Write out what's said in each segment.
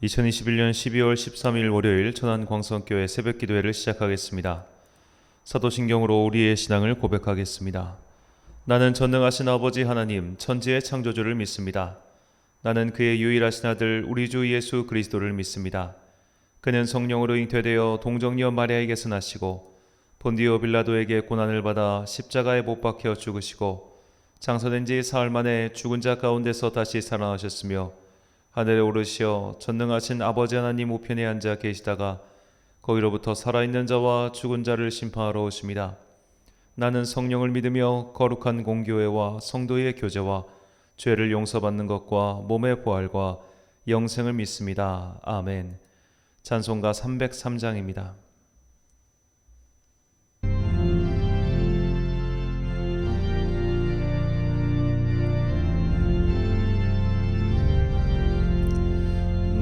2021년 12월 13일 월요일 천안광성교회 새벽기도회를 시작하겠습니다. 사도신경으로 우리의 신앙을 고백하겠습니다. 나는 전능하신 아버지 하나님 천지의 창조주를 믿습니다. 나는 그의 유일하신 아들 우리 주 예수 그리스도를 믿습니다. 그는 성령으로 잉태되어 동정녀 마리아에게서 나시고 본디오 빌라도에게 고난을 받아 십자가에 못 박혀 죽으시고 장사된 지 사흘 만에 죽은 자 가운데서 다시 살아나셨으며 하늘에 오르시어 전능하신 아버지 하나님 우편에 앉아 계시다가 거기로부터 살아있는 자와 죽은 자를 심판하러 오십니다. 나는 성령을 믿으며 거룩한 공교회와 성도의 교제와 죄를 용서받는 것과 몸의 부활과 영생을 믿습니다. 아멘. 찬송가 303장입니다.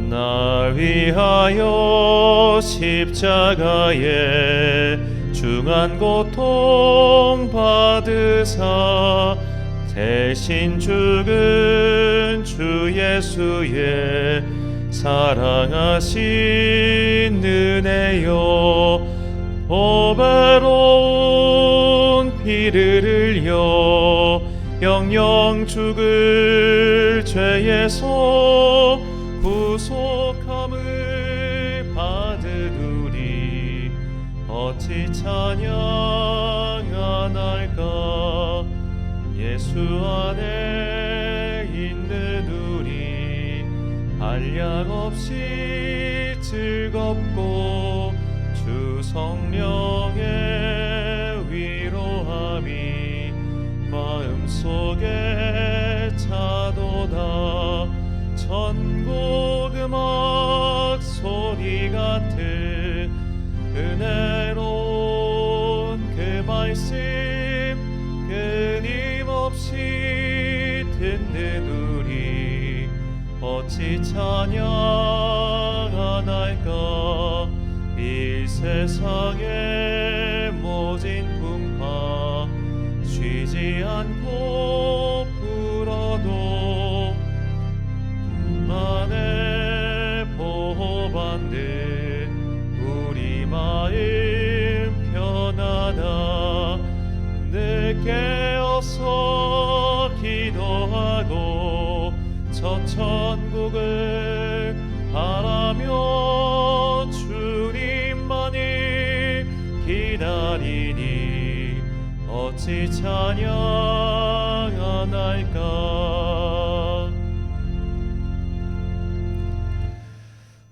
날 위하여 십자가에 중한 고통 받으사 대신 죽은 주 예수의 사랑하신 은혜여 보배로운 피를 흘려 영영 죽을 죄에서 구속함을 받으리니 어찌 찬양하날까. 예수 안에 있는 우리 한량없이 즐겁고 주 성령의 위로함이 마음속에 차도다. 천국 음악 소리 같은 은혜로운 그 말씀 끊임없이 듣는 우리 어찌 찬양하날까. 이 세상의 모진 풍파 쉬지 않고 불어도 만에 보호받는 우리 마음 편하다. 늘 깨어서 기도하고 저 천국을 바라며 주님만을 기다리니 어찌 찬양하날까.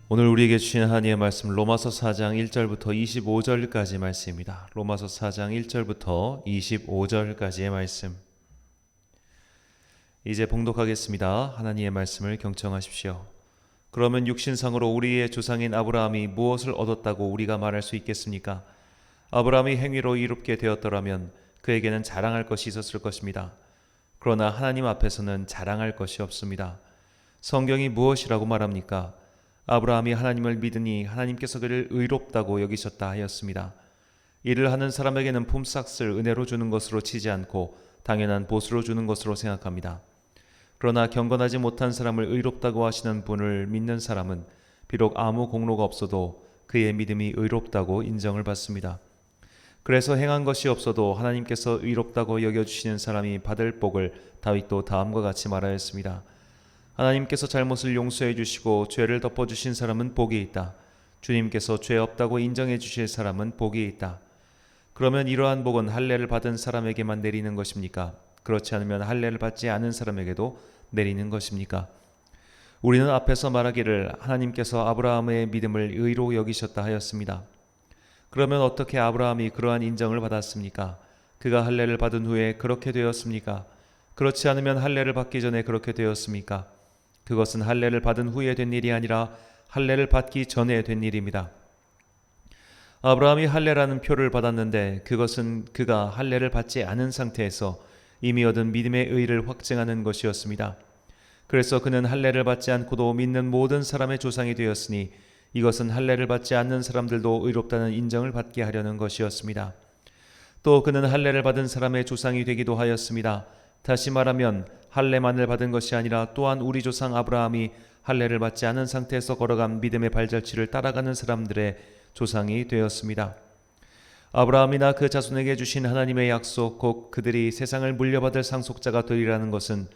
오늘 우리에게 주신 하나님의 말씀 로마서 4장 1절부터 25절까지 말씀입니다. 로마서 4장 1절부터 25절까지의 말씀. 이제 봉독하겠습니다. 하나님의 말씀을 경청하십시오. 그러면 육신상으로 우리의 조상인 아브라함이 무엇을 얻었다고 우리가 말할 수 있겠습니까? 아브라함이 행위로 이롭게 되었더라면 그에게는 자랑할 것이 있었을 것입니다. 그러나 하나님 앞에서는 자랑할 것이 없습니다. 성경이 무엇이라고 말합니까? 아브라함이 하나님을 믿으니 하나님께서 그를 의롭다고 여기셨다 하였습니다. 이를 하는 사람에게는 품삯을 은혜로 주는 것으로 치지 않고 당연한 보수로 주는 것으로 생각합니다. 그러나 경건하지 못한 사람을 의롭다고 하시는 분을 믿는 사람은 비록 아무 공로가 없어도 그의 믿음이 의롭다고 인정을 받습니다. 그래서 행한 것이 없어도 하나님께서 의롭다고 여겨주시는 사람이 받을 복을 다윗도 다음과 같이 말하였습니다. 하나님께서 잘못을 용서해 주시고 죄를 덮어주신 사람은 복이 있다. 주님께서 죄 없다고 인정해 주실 사람은 복이 있다. 그러면 이러한 복은 할례를 받은 사람에게만 내리는 것입니까? 그렇지 않으면 할례를 받지 않은 사람에게도 내리는 것입니까? 우리는 앞에서 말하기를 하나님께서 아브라함의 믿음을 의로 여기셨다 하였습니다. 그러면 어떻게 아브라함이 그러한 인정을 받았습니까? 그가 할례를 받은 후에 그렇게 되었습니까? 그렇지 않으면 할례를 받기 전에 그렇게 되었습니까? 그것은 할례를 받은 후에 된 일이 아니라 할례를 받기 전에 된 일입니다. 아브라함이 할례라는 표를 받았는데 그것은 그가 할례를 받지 않은 상태에서 이미 얻은 믿음의 의를 확증하는 것이었습니다. 그래서 그는 할례를 받지 않고도 믿는 모든 사람의 조상이 되었으니 이것은 할례를 받지 않는 사람들도 의롭다는 인정을 받게 하려는 것이었습니다. 또 그는 할례를 받은 사람의 조상이 되기도 하였습니다. 다시 말하면 할례만을 받은 것이 아니라 또한 우리 조상 아브라함이 할례를 받지 않은 상태에서 걸어간 믿음의 발자취를 따라가는 사람들의 조상이 되었습니다. 아브라함이나 그 자손에게 주신 하나님의 약속, 곧 그들이 세상을 물려받을 상속자가 되리라는 것은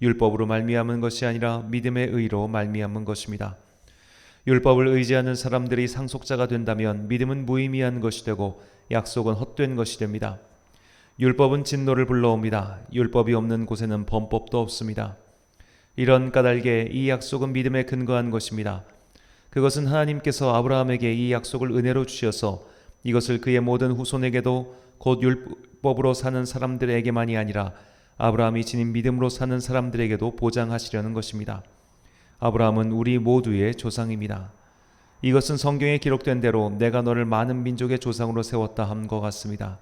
율법으로 말미암은 것이 아니라 믿음의 의로 말미암은 것입니다. 율법을 의지하는 사람들이 상속자가 된다면 믿음은 무의미한 것이 되고 약속은 헛된 것이 됩니다. 율법은 진노를 불러옵니다. 율법이 없는 곳에는 범법도 없습니다. 이런 까닭에 이 약속은 믿음에 근거한 것입니다. 그것은 하나님께서 아브라함에게 이 약속을 은혜로 주셔서 이것을 그의 모든 후손에게도 곧 율법으로 사는 사람들에게만이 아니라 아브라함이 지닌 믿음으로 사는 사람들에게도 보장하시려는 것입니다. 아브라함은 우리 모두의 조상입니다. 이것은 성경에 기록된 대로 내가 너를 많은 민족의 조상으로 세웠다 함과 같습니다.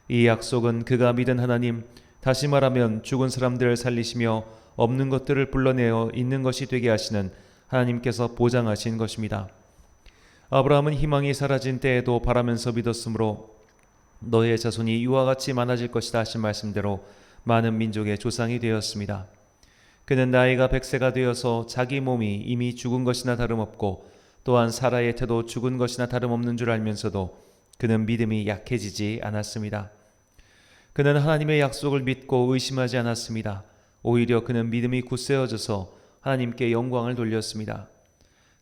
이 약속은 그가 믿은 하나님, 다시 말하면 죽은 사람들을 살리시며 없는 것들을 불러내어 있는 것이 되게 하시는 하나님께서 보장하신 것입니다. 아브라함은 희망이 사라진 때에도 바라면서 믿었으므로 너의 자손이 이와 같이 많아질 것이다 하신 말씀대로 많은 민족의 조상이 되었습니다. 그는 나이가 100세가 되어서 자기 몸이 이미 죽은 것이나 다름없고 또한 사라의 태도 죽은 것이나 다름없는 줄 알면서도 그는 믿음이 약해지지 않았습니다. 그는 하나님의 약속을 믿고 의심하지 않았습니다. 오히려 그는 믿음이 굳세어져서 하나님께 영광을 돌렸습니다.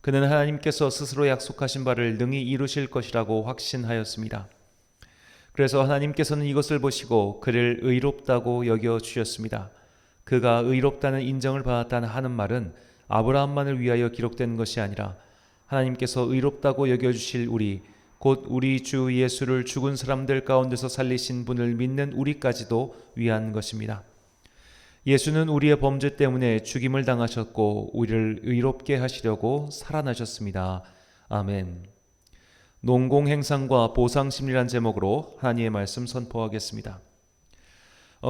그는 하나님께서 스스로 약속하신 바를 능히 이루실 것이라고 확신하였습니다. 그래서 하나님께서는 이것을 보시고 그를 의롭다고 여겨주셨습니다. 그가 의롭다는 인정을 받았다는 하는 말은 아브라함만을 위하여 기록된 것이 아니라 하나님께서 의롭다고 여겨주실 우리, 곧 우리 주 예수를 죽은 사람들 가운데서 살리신 분을 믿는 우리까지도 위한 것입니다. 예수는 우리의 범죄 때문에 죽임을 당하셨고 우리를 의롭게 하시려고 살아나셨습니다. 아멘. 농공행상과 보상심리란 제목으로 하나님의 말씀 선포하겠습니다.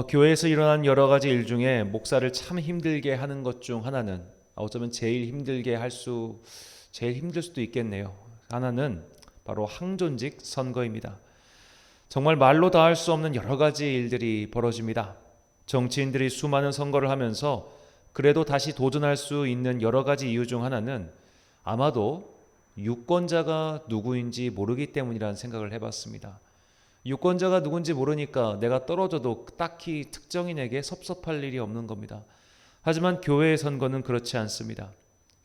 교회에서 일어난 여러 가지 일 중에 목사를 참 힘들게 하는 것 중 하나는, 어쩌면 제일 힘들 수도 있겠네요. 하나는 바로 항존직 선거입니다. 정말 말로 다 할 수 없는 여러 가지 일들이 벌어집니다. 정치인들이 수많은 선거를 하면서 그래도 다시 도전할 수 있는 여러 가지 이유 중 하나는 아마도 유권자가 누구인지 모르기 때문이라는 생각을 해봤습니다. 유권자가 누군지 모르니까 내가 떨어져도 딱히 특정인에게 섭섭할 일이 없는 겁니다. 하지만 교회의 선거는 그렇지 않습니다.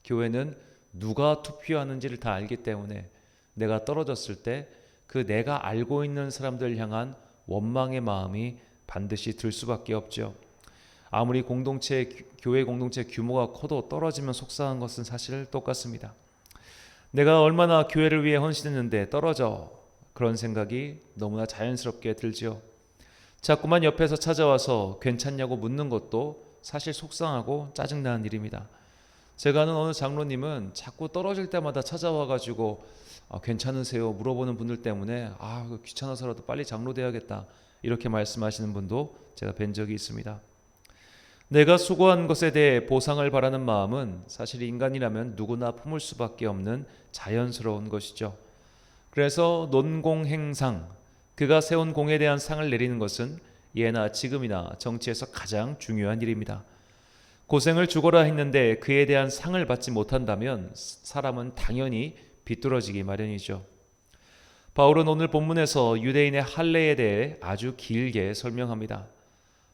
교회는 누가 투표하는지를 다 알기 때문에 내가 떨어졌을 때 그 내가 알고 있는 사람들 향한 원망의 마음이 반드시 들 수밖에 없죠. 아무리 교회 공동체 규모가 커도 떨어지면 속상한 것은 사실 똑같습니다. 내가 얼마나 교회를 위해 헌신했는데 떨어져, 그런 생각이 너무나 자연스럽게 들지요. 자꾸만 옆에서 찾아와서 괜찮냐고 묻는 것도 사실 속상하고 짜증나는 일입니다. 제가 아는 어느 장로님은 자꾸 떨어질 때마다 찾아와가지고 괜찮으세요? 물어보는 분들 때문에 귀찮아서라도 빨리 장로 돼야겠다 이렇게 말씀하시는 분도 제가 뵌 적이 있습니다. 내가 수고한 것에 대해 보상을 바라는 마음은 사실 인간이라면 누구나 품을 수밖에 없는 자연스러운 것이죠. 그래서 논공행상, 그가 세운 공에 대한 상을 내리는 것은 예나 지금이나 정치에서 가장 중요한 일입니다. 고생을 죽어라 했는데 그에 대한 상을 받지 못한다면 사람은 당연히 비뚤어지기 마련이죠. 바울은 오늘 본문에서 유대인의 할례에 대해 아주 길게 설명합니다.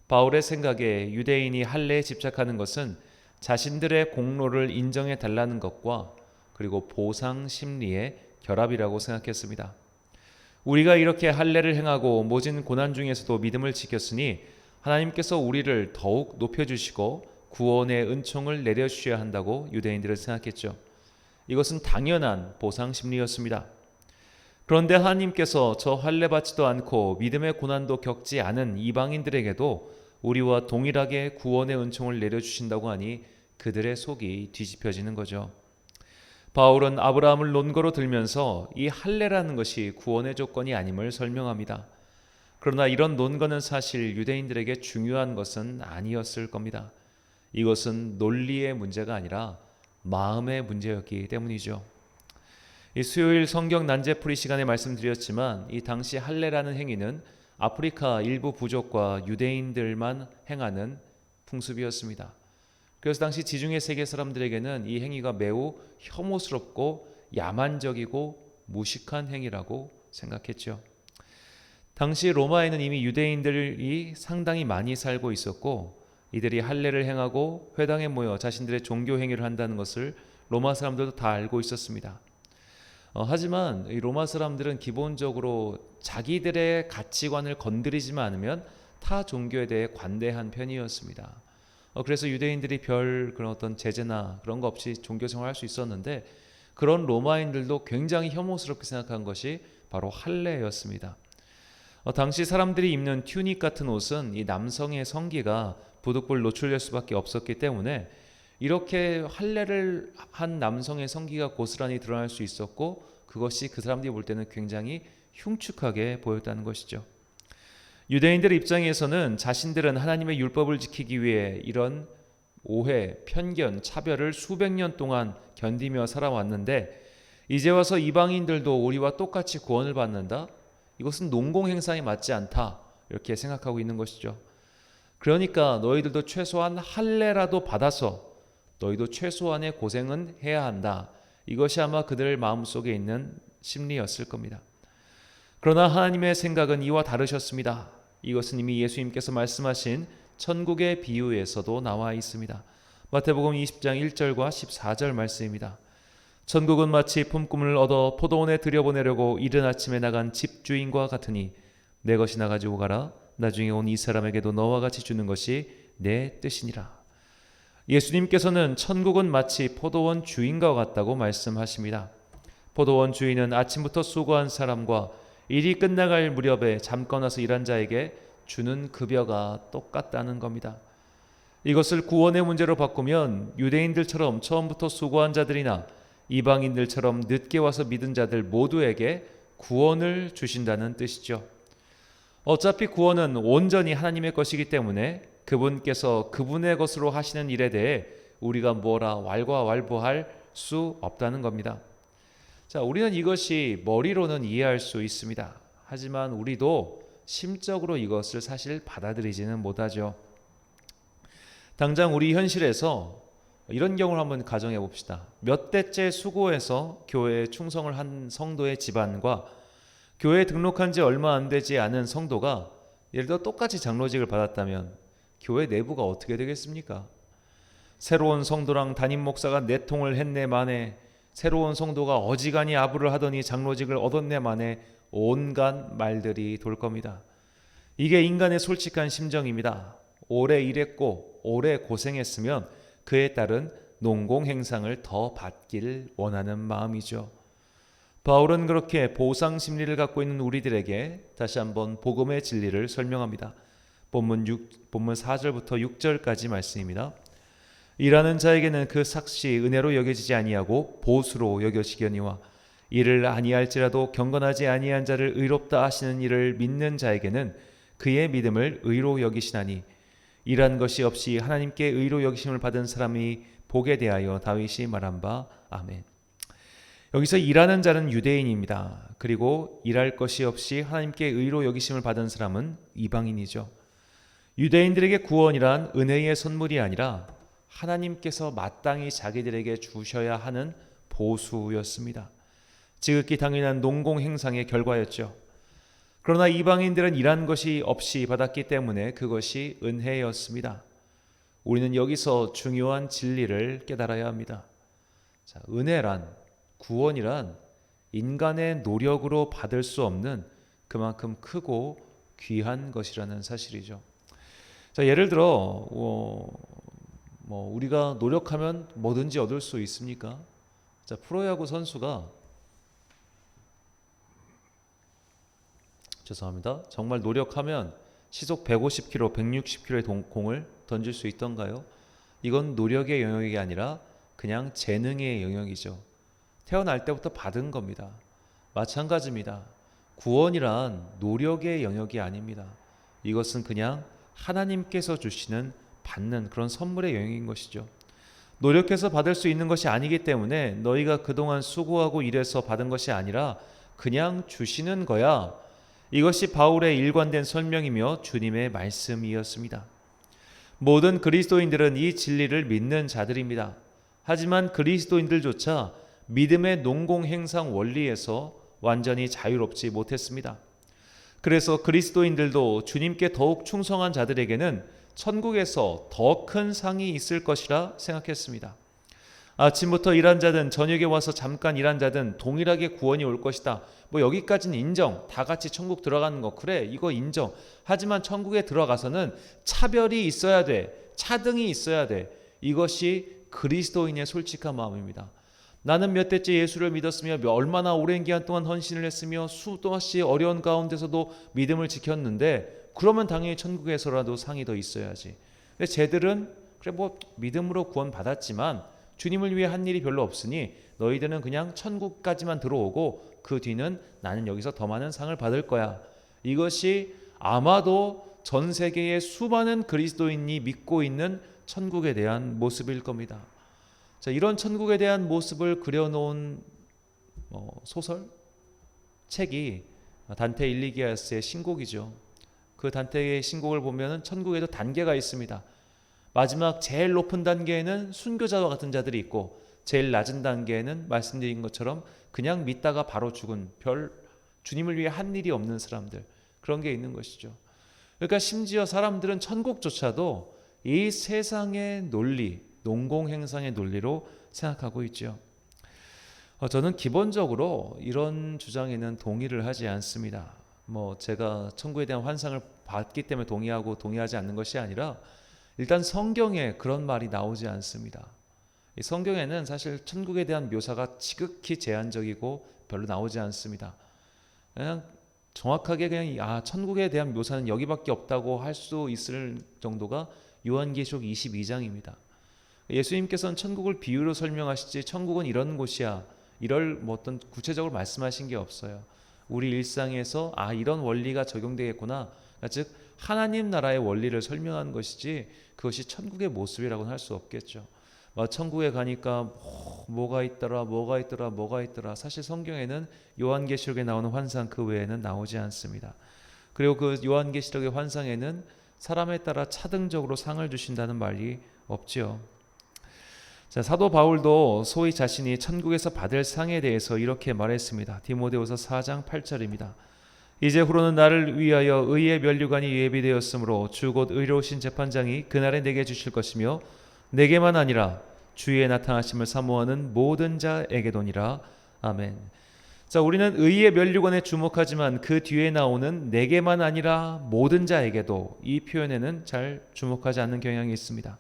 바울의 생각에 유대인이 할례에 집착하는 것은 자신들의 공로를 인정해 달라는 것과 그리고 보상 심리의 결합이라고 생각했습니다. 우리가 이렇게 할례를 행하고 모진 고난 중에서도 믿음을 지켰으니 하나님께서 우리를 더욱 높여주시고 구원의 은총을 내려주셔야 한다고 유대인들은 생각했죠. 이것은 당연한 보상 심리였습니다. 그런데 하나님께서 저 할례 받지도 않고 믿음의 고난도 겪지 않은 이방인들에게도 우리와 동일하게 구원의 은총을 내려주신다고 하니 그들의 속이 뒤집혀지는 거죠. 바울은 아브라함을 논거로 들면서 이 할례라는 것이 구원의 조건이 아님을 설명합니다. 그러나 이런 논거는 사실 유대인들에게 중요한 것은 아니었을 겁니다. 이것은 논리의 문제가 아니라 마음의 문제였기 때문이죠. 이 수요일 성경 난제풀이 시간에 말씀드렸지만 이 당시 할례라는 행위는 아프리카 일부 부족과 유대인들만 행하는 풍습이었습니다. 그래서 당시 지중해 세계 사람들에게는 이 행위가 매우 혐오스럽고 야만적이고 무식한 행위라고 생각했죠. 당시 로마에는 이미 유대인들이 상당히 많이 살고 있었고 이들이 할례를 행하고 회당에 모여 자신들의 종교 행위를 한다는 것을 로마 사람들도 다 알고 있었습니다. 하지만 이 로마 사람들은 기본적으로 자기들의 가치관을 건드리지만 않으면 타 종교에 대해 관대한 편이었습니다. 그래서 유대인들이 별 그런 어떤 제재나 그런 거 없이 종교 생활할 수 있었는데 그런 로마인들도 굉장히 혐오스럽게 생각한 것이 바로 할례였습니다. 당시 사람들이 입는 튜닉 같은 옷은 이 남성의 성기가 부득불 노출될 수밖에 없었기 때문에 이렇게 할례를 한 남성의 성기가 고스란히 드러날 수 있었고 그것이 그 사람들이 볼 때는 굉장히 흉측하게 보였다는 것이죠. 유대인들 입장에서는 자신들은 하나님의 율법을 지키기 위해 이런 오해, 편견, 차별을 수백 년 동안 견디며 살아왔는데 이제 와서 이방인들도 우리와 똑같이 구원을 받는다? 이것은 농공행상에 맞지 않다 이렇게 생각하고 있는 것이죠. 그러니까 너희들도 최소한 할례라도 받아서 너희도 최소한의 고생은 해야 한다. 이것이 아마 그들 마음속에 있는 심리였을 겁니다. 그러나 하나님의 생각은 이와 다르셨습니다. 이것은 이미 예수님께서 말씀하신 천국의 비유에서도 나와 있습니다. 마태복음 20장 1절과 14절 말씀입니다. 천국은 마치 품꾼을 얻어 포도원에 들여보내려고 이른 아침에 나간 집주인과 같으니 내 것이나 가지고 가라. 나중에 온 이 사람에게도 너와 같이 주는 것이 내 뜻이니라. 예수님께서는 천국은 마치 포도원 주인과 같다고 말씀하십니다. 포도원 주인은 아침부터 수고한 사람과 일이 끝나갈 무렵에 잠깐 와서 일한 자에게 주는 급여가 똑같다는 겁니다. 이것을 구원의 문제로 바꾸면 유대인들처럼 처음부터 수고한 자들이나 이방인들처럼 늦게 와서 믿은 자들 모두에게 구원을 주신다는 뜻이죠. 어차피 구원은 온전히 하나님의 것이기 때문에 그분께서 그분의 것으로 하시는 일에 대해 우리가 뭐라 왈가왈부할 수 없다는 겁니다. 자, 우리는 이것이 머리로는 이해할 수 있습니다. 하지만 우리도 심적으로 이것을 사실 받아들이지는 못하죠. 당장 우리 현실에서 이런 경우를 한번 가정해 봅시다. 몇 대째 수고해서 교회에 충성을 한 성도의 집안과 교회에 등록한 지 얼마 안 되지 않은 성도가 예를 들어 똑같이 장로직을 받았다면 교회 내부가 어떻게 되겠습니까? 새로운 성도랑 담임 목사가 내통을 했네 만에 새로운 성도가 어지간히 아부를 하더니 장로직을 얻었네 만에 온갖 말들이 돌 겁니다. 이게 인간의 솔직한 심정입니다. 오래 일했고 오래 고생했으면 그에 따른 농공행상을 더 받기를 원하는 마음이죠. 바울은 그렇게 보상 심리를 갖고 있는 우리들에게 다시 한번 복음의 진리를 설명합니다. 본문 4절부터 6절까지 말씀입니다. 일하는 자에게는 그 삭시 은혜로 여겨지지 아니하고 보수로 여겨지려니와 이를 아니할지라도 경건하지 아니한 자를 의롭다 하시는 이를 믿는 자에게는 그의 믿음을 의로 여기시나니 일한 것이 없이 하나님께 의로 여기심을 받은 사람이 복에 대하여 다윗이 말한 바 아멘. 여기서 일하는 자는 유대인입니다. 그리고 일할 것이 없이 하나님께 의로 여기심을 받은 사람은 이방인이죠. 유대인들에게 구원이란 은혜의 선물이 아니라 하나님께서 마땅히 자기들에게 주셔야 하는 보수였습니다. 지극히 당연한 농공행상의 결과였죠. 그러나 이방인들은 일한 것이 없이 받았기 때문에 그것이 은혜였습니다. 우리는 여기서 중요한 진리를 깨달아야 합니다. 자, 은혜란, 구원이란 인간의 노력으로 받을 수 없는 그만큼 크고 귀한 것이라는 사실이죠. 자, 예를 들어 우리가 노력하면 뭐든지 얻을 수 있습니까? 자, 프로야구 선수가 정말 노력하면 시속 150km, 160km의 공을 던질 수 있던가요? 이건 노력의 영역이 아니라 그냥 재능의 영역이죠. 태어날 때부터 받은 겁니다. 마찬가지입니다. 구원이란 노력의 영역이 아닙니다. 이것은 그냥 하나님께서 주시는 받는 그런 선물의 영역인 것이죠. 노력해서 받을 수 있는 것이 아니기 때문에 너희가 그동안 수고하고 일해서 받은 것이 아니라 그냥 주시는 거야. 이것이 바울의 일관된 설명이며 주님의 말씀이었습니다. 모든 그리스도인들은 이 진리를 믿는 자들입니다. 하지만 그리스도인들조차 믿음의 농공행상 원리에서 완전히 자유롭지 못했습니다. 그래서 그리스도인들도 주님께 더욱 충성한 자들에게는 천국에서 더 큰 상이 있을 것이라 생각했습니다. 아침부터 일한 자든 저녁에 와서 잠깐 일한 자든 동일하게 구원이 올 것이다. 뭐 여기까지는 인정. 다 같이 천국 들어가는 거 그래. 이거 인정. 하지만 천국에 들어가서는 차별이 있어야 돼. 차등이 있어야 돼. 이것이 그리스도인의 솔직한 마음입니다. 나는 몇 대째 예수를 믿었으며 얼마나 오랜 기간 동안 헌신을 했으며 수도 없이 어려운 가운데서도 믿음을 지켰는데 그러면 당연히 천국에서라도 상이 더 있어야지. 근데 쟤들은 그래 뭐 믿음으로 구원 받았지만 주님을 위해 한 일이 별로 없으니 너희들은 그냥 천국까지만 들어오고 그 뒤는 나는 여기서 더 많은 상을 받을 거야. 이것이 아마도 전 세계의 수많은 그리스도인이 믿고 있는 천국에 대한 모습일 겁니다. 자, 이런 천국에 대한 모습을 그려놓은 소설, 책이 단테 일리기아스의 신곡이죠. 그 단테의 신곡을 보면 천국에도 단계가 있습니다. 마지막 제일 높은 단계에는 순교자와 같은 자들이 있고 제일 낮은 단계에는 말씀드린 것처럼 그냥 믿다가 바로 죽은 주님을 위해 한 일이 없는 사람들, 그런 게 있는 것이죠. 그러니까 심지어 사람들은 천국조차도 이 세상의 논리, 농공행상의 논리로 생각하고 있죠. 저는 기본적으로 이런 주장에는 동의를 하지 않습니다. 제가 천국에 대한 환상을 봤기 때문에 동의하고 동의하지 않는 것이 아니라 일단 성경에 그런 말이 나오지 않습니다. 이 성경에는 사실 천국에 대한 묘사가 지극히 제한적이고 별로 나오지 않습니다. 그냥 정확하게 그냥 천국에 대한 묘사는 여기밖에 없다고 할 수 있을 정도가 요한계시록 22장입니다. 예수님께서는 천국을 비유로 설명하시지 천국은 이런 곳이야 이럴 어떤 구체적으로 말씀하신 게 없어요. 우리 일상에서 이런 원리가 적용되겠구나, 즉 하나님 나라의 원리를 설명하는 것이지 그것이 천국의 모습이라고는 할 수 없겠죠. 천국에 가니까 뭐가 있더라. 사실 성경에는 요한계시록에 나오는 환상 그 외에는 나오지 않습니다. 그리고 그 요한계시록의 환상에는 사람에 따라 차등적으로 상을 주신다는 말이 없지요. 자, 사도 바울도 소위 자신이 천국에서 받을 상에 대해서 이렇게 말했습니다. 디모데후서 4장 8절입니다. 이제후로는 나를 위하여 의의 면류관이 예비되었으므로 주 곧 의로우신 재판장이 그날에 내게 주실 것이며 내게만 아니라 주의 나타나심을 사모하는 모든 자에게도니라. 아멘. 자, 우리는 의의 면류관에 주목하지만 그 뒤에 나오는 내게만 아니라 모든 자에게도, 이 표현에는 잘 주목하지 않는 경향이 있습니다.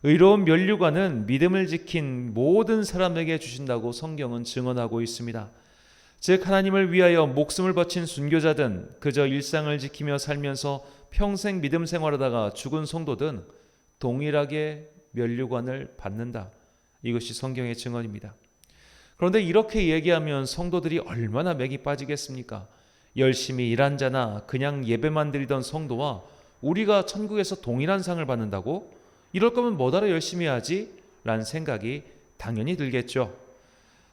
의로운 면류관은 믿음을 지킨 모든 사람에게 주신다고 성경은 증언하고 있습니다. 즉 하나님을 위하여 목숨을 바친 순교자든 그저 일상을 지키며 살면서 평생 믿음 생활하다가 죽은 성도든 동일하게 면류관을 받는다. 이것이 성경의 증언입니다. 그런데 이렇게 얘기하면 성도들이 얼마나 맥이 빠지겠습니까? 열심히 일한 자나 그냥 예배만 드리던 성도와 우리가 천국에서 동일한 상을 받는다고? 이럴 거면 뭐하러 열심히 하지? 라는 생각이 당연히 들겠죠.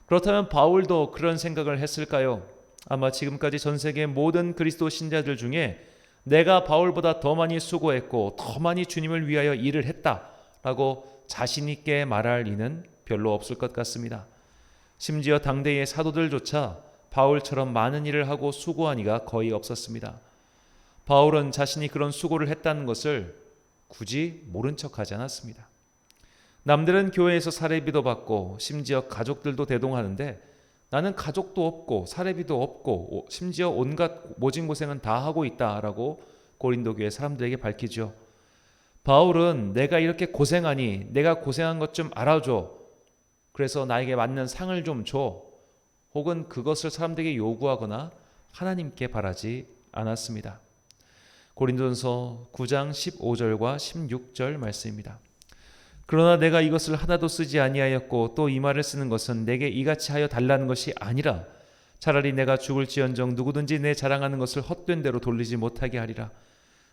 그렇다면 바울도 그런 생각을 했을까요? 아마 지금까지 전 세계 모든 그리스도 신자들 중에 내가 바울보다 더 많이 수고했고 더 많이 주님을 위하여 일을 했다라고 자신 있게 말할 이는 별로 없을 것 같습니다. 심지어 당대의 사도들조차 바울처럼 많은 일을 하고 수고한 이가 거의 없었습니다. 바울은 자신이 그런 수고를 했다는 것을 굳이 모른 척하지 않았습니다. 남들은 교회에서 사례비도 받고 심지어 가족들도 대동하는데 나는 가족도 없고 사례비도 없고 심지어 온갖 모진 고생은 다 하고 있다라고 고린도 교회 사람들에게 밝히죠. 바울은 내가 이렇게 고생하니 내가 고생한 것 좀 알아줘. 그래서 나에게 맞는 상을 좀 줘. 혹은 그것을 사람들에게 요구하거나 하나님께 바라지 않았습니다. 고린도전서 9장 15절과 16절 말씀입니다. 그러나 내가 이것을 하나도 쓰지 아니하였고 또 이 말을 쓰는 것은 내게 이같이 하여 달라는 것이 아니라 차라리 내가 죽을지언정 누구든지 내 자랑하는 것을 헛된 대로 돌리지 못하게 하리라.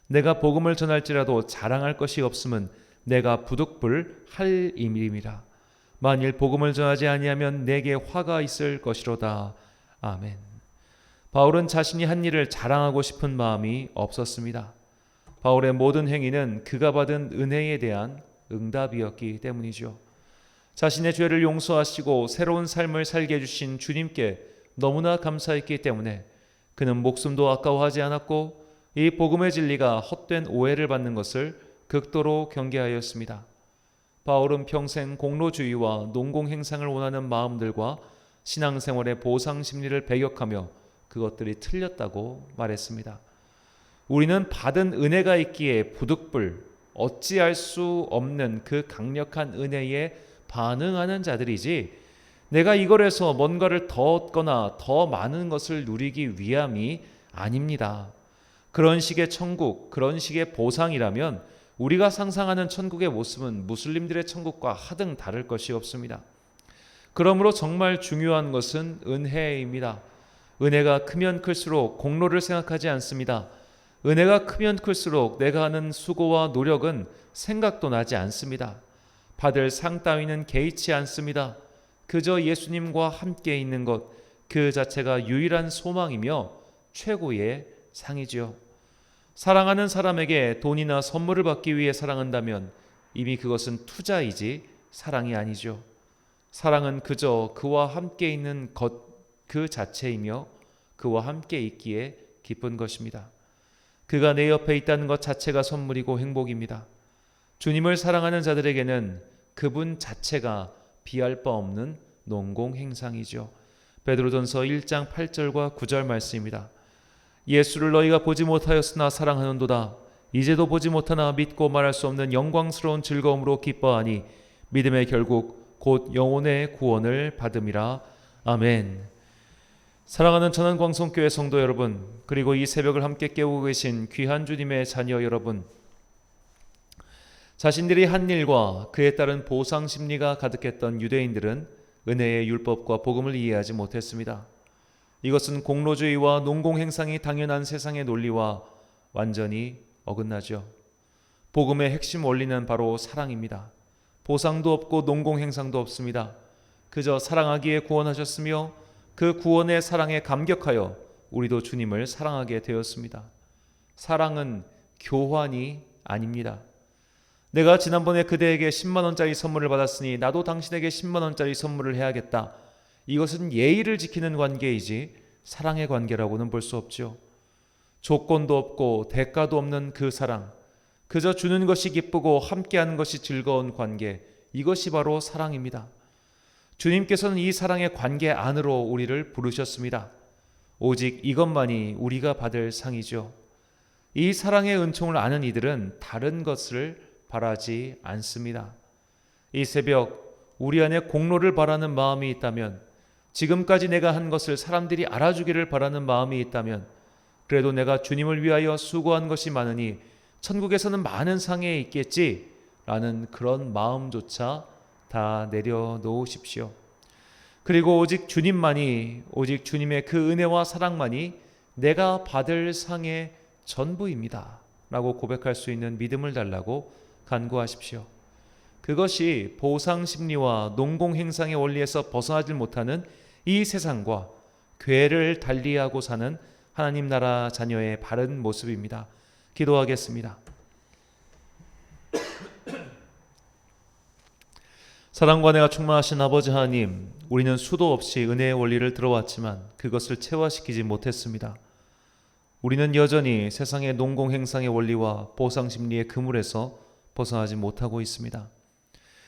내가 복음을 전할지라도 자랑할 것이 없음은 내가 부득불 할 임임이라. 만일 복음을 전하지 아니하면 내게 화가 있을 것이로다. 아멘. 바울은 자신이 한 일을 자랑하고 싶은 마음이 없었습니다. 바울의 모든 행위는 그가 받은 은혜에 대한 응답이었기 때문이죠. 자신의 죄를 용서하시고 새로운 삶을 살게 해주신 주님께 너무나 감사했기 때문에 그는 목숨도 아까워하지 않았고 이 복음의 진리가 헛된 오해를 받는 것을 극도로 경계하였습니다. 바울은 평생 공로주의와 농공행상을 원하는 마음들과 신앙생활의 보상 심리를 배격하며 그것들이 틀렸다고 말했습니다. 우리는 받은 은혜가 있기에 부득불 어찌할 수 없는 그 강력한 은혜에 반응하는 자들이지, 내가 이걸 해서 뭔가를 더 얻거나 더 많은 것을 누리기 위함이 아닙니다. 그런 식의 천국, 그런 식의 보상이라면 우리가 상상하는 천국의 모습은 무슬림들의 천국과 하등 다를 것이 없습니다. 그러므로 정말 중요한 것은 은혜입니다. 은혜가 크면 클수록 공로를 생각하지 않습니다. 은혜가 크면 클수록 내가 하는 수고와 노력은 생각도 나지 않습니다. 받을 상 따위는 개의치 않습니다. 그저 예수님과 함께 있는 것, 그 자체가 유일한 소망이며 최고의 상이지요. 사랑하는 사람에게 돈이나 선물을 받기 위해 사랑한다면 이미 그것은 투자이지 사랑이 아니죠. 사랑은 그저 그와 함께 있는 것 그 자체이며 그와 함께 있기에 기쁜 것입니다. 그가 내 옆에 있다는 것 자체가 선물이고 행복입니다. 주님을 사랑하는 자들에게는 그분 자체가 비할 바 없는 농공행상이죠. 베드로전서 1장 8절과 9절 말씀입니다. 예수를 너희가 보지 못하였으나 사랑하는도다. 이제도 보지 못하나 믿고 말할 수 없는 영광스러운 즐거움으로 기뻐하니 믿음의 결국 곧 영혼의 구원을 받음이라. 아멘. 사랑하는 천안광성교회 성도 여러분, 그리고 이 새벽을 함께 깨우고 계신 귀한 주님의 자녀 여러분, 자신들이 한 일과 그에 따른 보상 심리가 가득했던 유대인들은 은혜의 율법과 복음을 이해하지 못했습니다. 이것은 공로주의와 농공행상이 당연한 세상의 논리와 완전히 어긋나죠. 복음의 핵심 원리는 바로 사랑입니다. 보상도 없고 농공행상도 없습니다. 그저 사랑하기에 구원하셨으며 그 구원의 사랑에 감격하여 우리도 주님을 사랑하게 되었습니다. 사랑은 교환이 아닙니다. 내가 지난번에 그대에게 10만 원짜리 선물을 받았으니 나도 당신에게 10만 원짜리 선물을 해야겠다. 이것은 예의를 지키는 관계이지 사랑의 관계라고는 볼 수 없죠. 조건도 없고 대가도 없는 그 사랑, 그저 주는 것이 기쁘고 함께하는 것이 즐거운 관계, 이것이 바로 사랑입니다. 주님께서는 이 사랑의 관계 안으로 우리를 부르셨습니다. 오직 이것만이 우리가 받을 상이죠. 이 사랑의 은총을 아는 이들은 다른 것을 바라지 않습니다. 이 새벽 우리 안에 공로를 바라는 마음이 있다면, 지금까지 내가 한 것을 사람들이 알아주기를 바라는 마음이 있다면, 그래도 내가 주님을 위하여 수고한 것이 많으니 천국에서는 많은 상에 있겠지 라는 그런 마음조차 다 내려놓으십시오. 그리고 오직 주님만이, 오직 주님의 그 은혜와 사랑만이 내가 받을 상의 전부입니다 라고 고백할 수 있는 믿음을 달라고 간구하십시오. 그것이 보상심리와 농공행상의 원리에서 벗어나질 못하는 이 세상과 궤를 달리하고 사는 하나님 나라 자녀의 바른 모습입니다. 기도하겠습니다. 사랑과 은혜가 충만하신 아버지 하나님, 우리는 수도 없이 은혜의 원리를 들어왔지만 그것을 체화시키지 못했습니다. 우리는 여전히 세상의 농공행상의 원리와 보상심리의 그물에서 벗어나지 못하고 있습니다.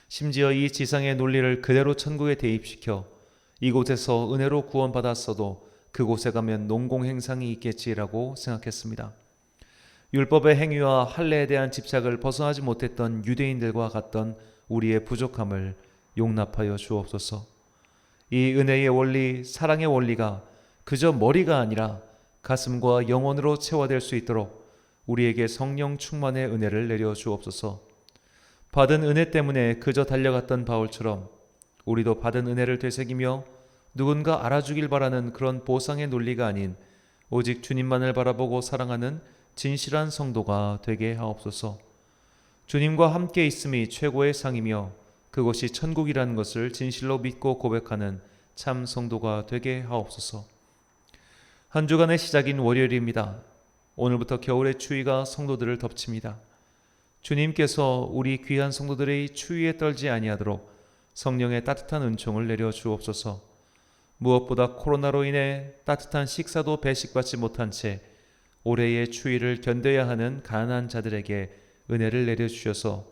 심지어 이 지상의 논리를 그대로 천국에 대입시켜 이곳에서 은혜로 구원받았어도 그곳에 가면 농공행상이 있겠지라고 생각했습니다. 율법의 행위와 할례에 대한 집착을 벗어나지 못했던 유대인들과 같던 우리의 부족함을 용납하여 주옵소서. 이 은혜의 원리, 사랑의 원리가 그저 머리가 아니라 가슴과 영혼으로 체화될 수 있도록 우리에게 성령 충만의 은혜를 내려 주옵소서. 받은 은혜 때문에 그저 달려갔던 바울처럼 우리도 받은 은혜를 되새기며 누군가 알아주길 바라는 그런 보상의 논리가 아닌 오직 주님만을 바라보고 사랑하는 진실한 성도가 되게 하옵소서. 주님과 함께 있음이 최고의 상이며 그것이 천국이라는 것을 진실로 믿고 고백하는 참 성도가 되게 하옵소서. 한 주간의 시작인 월요일입니다. 오늘부터 겨울의 추위가 성도들을 덮칩니다. 주님께서 우리 귀한 성도들의 추위에 떨지 아니하도록 성령의 따뜻한 은총을 내려 주옵소서. 무엇보다 코로나로 인해 따뜻한 식사도 배식받지 못한 채 올해의 추위를 견뎌야 하는 가난한 자들에게 은혜를 내려주셔서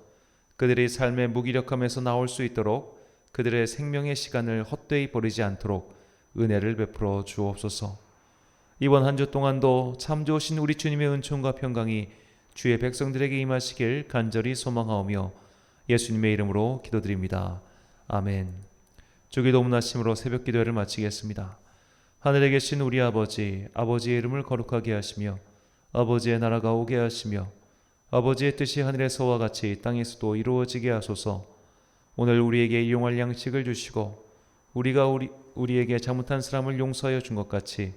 그들의 삶의 무기력함에서 나올 수 있도록 그들의 생명의 시간을 헛되이 버리지 않도록 은혜를 베풀어 주옵소서. 이번 한 주 동안도 참 좋으신 우리 주님의 은총과 평강이 주의 백성들에게 임하시길 간절히 소망하오며 예수님의 이름으로 기도드립니다. 아멘. 주기도 문하심으로 새벽 기도회를 마치겠습니다. 하늘에 계신 우리 아버지, 아버지의 이름을 거룩하게 하시며 아버지의 나라가 오게 하시며 아버지의 뜻이 하늘에서와 같이 땅에서도 이루어지게 하소서. 오늘 우리에게 일용할 양식을 주시고 우리가 우리에게 잘못한 사람을 용서하여 준 것 같이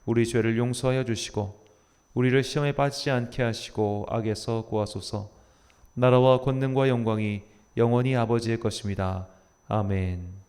우리 죄를 용서하여 주시고 우리를 시험에 빠지지 않게 하시고 악에서 구하소서. 나라와 권능과 영광이 영원히 아버지의 것입니다. 아멘.